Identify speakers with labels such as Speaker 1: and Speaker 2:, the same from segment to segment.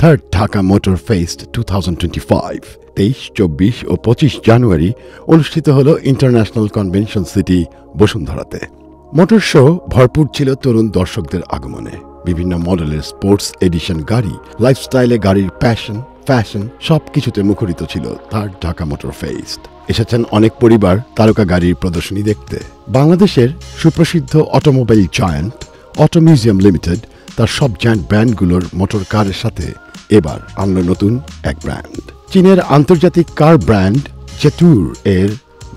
Speaker 1: Third Dhaka motor fest 2025 23, 24 ও 25 জানুয়ারি অনুষ্ঠিত হল ইন্টারন্যাশনাল কনভেনশন সিটি বসুন্ধরাতে। মোটর শো ভরপুর ছিল তরুণ দর্শকদের আগমনে। বিভিন্ন মডেলের স্পোর্টস এডিশন গাড়ি, লাইফস্টাইলে গাড়ির ফ্যাশন সবকিছুতে মুখরিত ছিল থার্ড ঢাকা মোটর ফেস্ট। এসেছেন অনেক পরিবার তারকা গাড়ির প্রদর্শনী দেখতে। বাংলাদেশের সুপ্রসিদ্ধ automobile giant auto museum limited তার সব জায়ান্ট ব্র্যান্ডগুলোর মোটর কারের সাথে এবার আনল নতুন এক ব্র্যান্ড। চীনের আন্তর্জাতিক কার ব্র্যান্ড জেটুর এর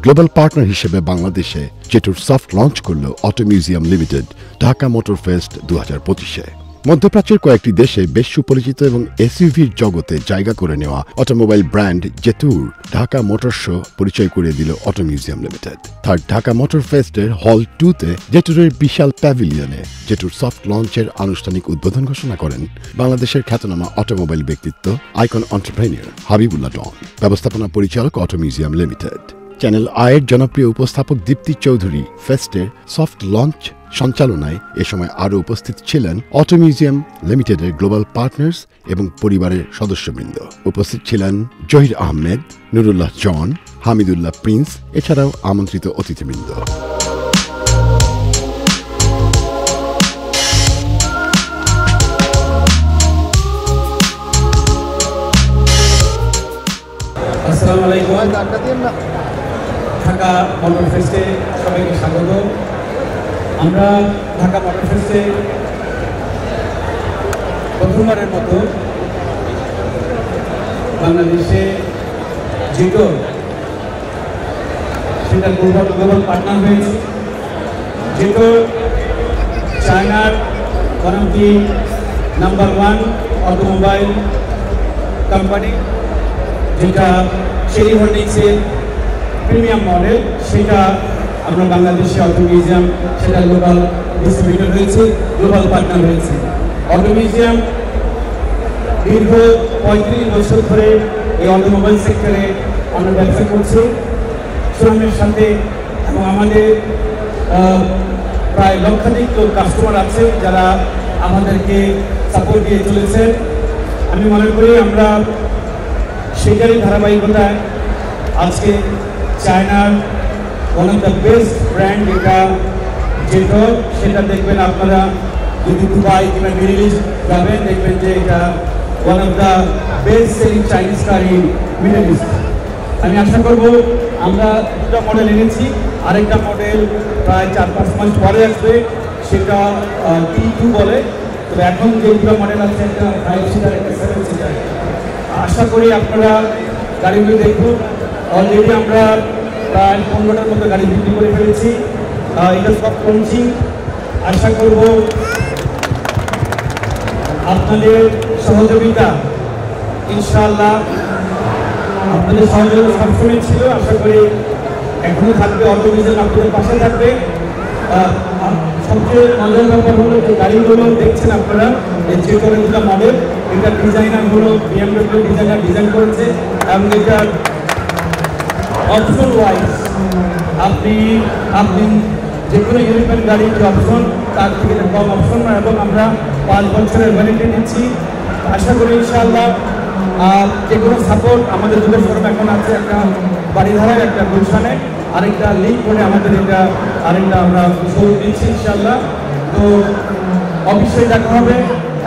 Speaker 1: গ্লোবাল পার্টনার হিসেবে বাংলাদেশে জেটুর সফট লঞ্চ করল auto museum limited Dhaka motor fest 2025-এ। মধ্যপ্রাচ্যের কয়েকটি দেশে বেশ সুপরিচিত এবং এসইউভির জগতে জায়গা করে নেওয়া automobile brand Jetour Dhaka motor show পরিচয় করিয়ে দিল auto museum limited. Third Dhaka motor ফেস্টের হল 2-তে জেটুরের বিশাল প্যাভিলিয়নে জেটুর সফট লঞ্চের আনুষ্ঠানিক উদ্বোধন ঘোষণা করেন বাংলাদেশের খ্যাতনামা অটোমোবাইল ব্যক্তিত্ব আইকন এন্টারপ্রেনিউর হাবিবুল্লাহ ডন, ব্যবস্থাপনা পরিচালক অটো মিউজিয়াম লিমিটেড। চ্যানেল আয়ের জনপ্রিয় উপস্থাপক দীপ্তি চৌধুরী ফেস্টের সফট লঞ্চ সঞ্চালনায় এ সময় আরও উপস্থিত ছিলেন অটো মিউজিয়াম লিমিটেডের গ্লোবাল পার্টনার্স এবং পরিবারের সদস্যবৃন্দ। উপস্থিত ছিলেন জহির আহমেদ, নুরুল্লাহ জন, হামিদুল্লাহ প্রিন্স, এছাড়াও আমন্ত্রিত অতিথিবৃন্দ।
Speaker 2: আসসালামু আলাইকুম। ঢাকা মোটর ফেস্টে সবাইকে স্বাগত। আমরা ঢাকা মোটর ফেস্টে প্রথমবারের মতো বাংলাদেশে জেটোর সেটা গ্লোবাল পার্টনার হয়েছে। জেটোর চায়নার one of the number 1 automobile company, যেটা শেরি হোল্ডিংসের প্রিমিয়াম মডেল, সেটা আমরা বাংলাদেশে অটো মিউজিয়াম সেটা গ্লোবাল ডিস্ট্রিবিউটর হয়েছে, গ্লোবাল পার্টনার হয়েছে। অটো মিউজিয়াম দীর্ঘ 35 বছর ধরে এই অটোমোবাইল সেক্টরে আমরা ব্যবসা করছি সুনামের সাথে, এবং আমাদের প্রায় লক্ষাধিক কাস্টমার আছে যারা আমাদেরকে সাপোর্ট দিয়ে চলেছেন। আমি মনে করি আমরা সেটারই ধারাবাহিকতায় আজকে চায়নার one of the best brand এটা জেটোর, সেটা দেখবেন আপনারা যদি দুবাই কিংবা মিডল ইস্ট যাবেন দেখবেন যে এটা one of the best selling Chinese car in middle east. আমি আশা করব আমরা দুটো মডেল এনেছি, আরেকটা মডেল প্রায় 4-5 মাস পরে আসবে, সেটা T2 বলে। তবে এখন যে দুটো মডেল আছে, একটা 5 সিটার, একটা 7 সিটার। আশা করি আপনারা গাড়িগুলো দেখুন। অলরেডি আমরা প্রায় 15টার মতো গাড়ি বিক্রি করে ফেলেছি, এটা সব লঞ্চিং। আশা করব আপনাদের সহযোগিতা, ইনশাআল্লাহ আপনাদের সহযোগিতা সবসময় ছিল, আশা করি এখনো থাকবে। অটো মিউজিয়াম আপনাদের পাশে থাকবে। সবচেয়ে মজার ব্যাপার হলো যে গাড়িগুলো দেখছেন আপনারা, এই জেটোরের দুটো মডেল, এটা ডিজাইনার হলো BMW ডিজাইনার ডিজাইন করেছে, এবং এটা অপশন ওয়াইজ আপনি যে কোনো ইউরোপিয়ান গাড়ির যে অপশন তার থেকে কম অপশন, এবং আমরা 5 বছরের ওয়ারেন্টি দিচ্ছি। আশা করি ইনশাআল্লাহ যে কোনো সাপোর্ট আমাদের দুটো শোরুম এখন আছে, একটা বাড়িধারায়, একটা গুলশানে, আরেকটা লিঙ্ক করে আমাদের এটা আরেকটা আমরা শোরুম দিচ্ছি ইনশাআল্লাহ। তো অবশ্যই দেখা হবে,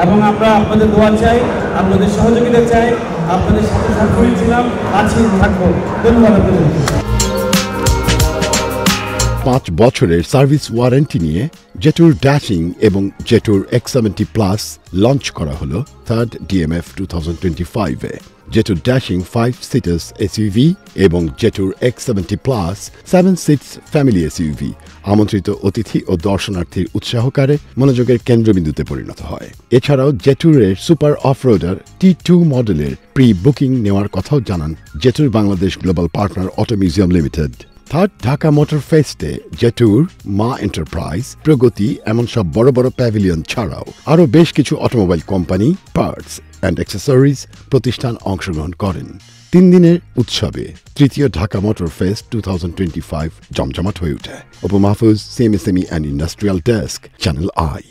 Speaker 2: এবং আমরা আপনাদের দোয়া চাই, আপনাদের সহযোগিতা চাই। আপনাদের সাথে সবসময় ছিলাম, আছি, থাকবো। ধন্যবাদ আপনাদের।
Speaker 1: 5 বছরের সার্ভিস ওয়ারেন্টি নিয়ে জেটুর ড্যাশিং এবং জেটুর X70 প্লাস লঞ্চ করা হলো থার্ড DMF 2025-এ। জেটুর ড্যাশিং 5 সিটার্স এসইউভি এবং Jetour X70 plus 7 seats family SUV আমন্ত্রিত অতিথি ও দর্শনার্থীর উৎসাহকারে মনোযোগের কেন্দ্রবিন্দুতে পরিণত হয়। এছাড়াও জেটুরের সুপার অফরোডার T2 মডেলের প্রি বুকিং নেওয়ার কথাও জানান Jetour Bangladesh global partner auto museum limited. Third Dhaka motor ফেস্টে জেটুর, মা এন্টারপ্রাইজ, প্রগতি এমন সব বড় বড় প্যাভিলিয়ন ছাড়াও আরও বেশ কিছু automobile company, parts and accessories প্রতিষ্ঠান অংশগ্রহণ করেন। 3 দিনের উৎসবে তৃতীয় ঢাকা মোটর ফেস্ট 2025 জমজমাট হয়ে ওঠে। Apu Mahfuz, CMSME and industrial desk, channel I.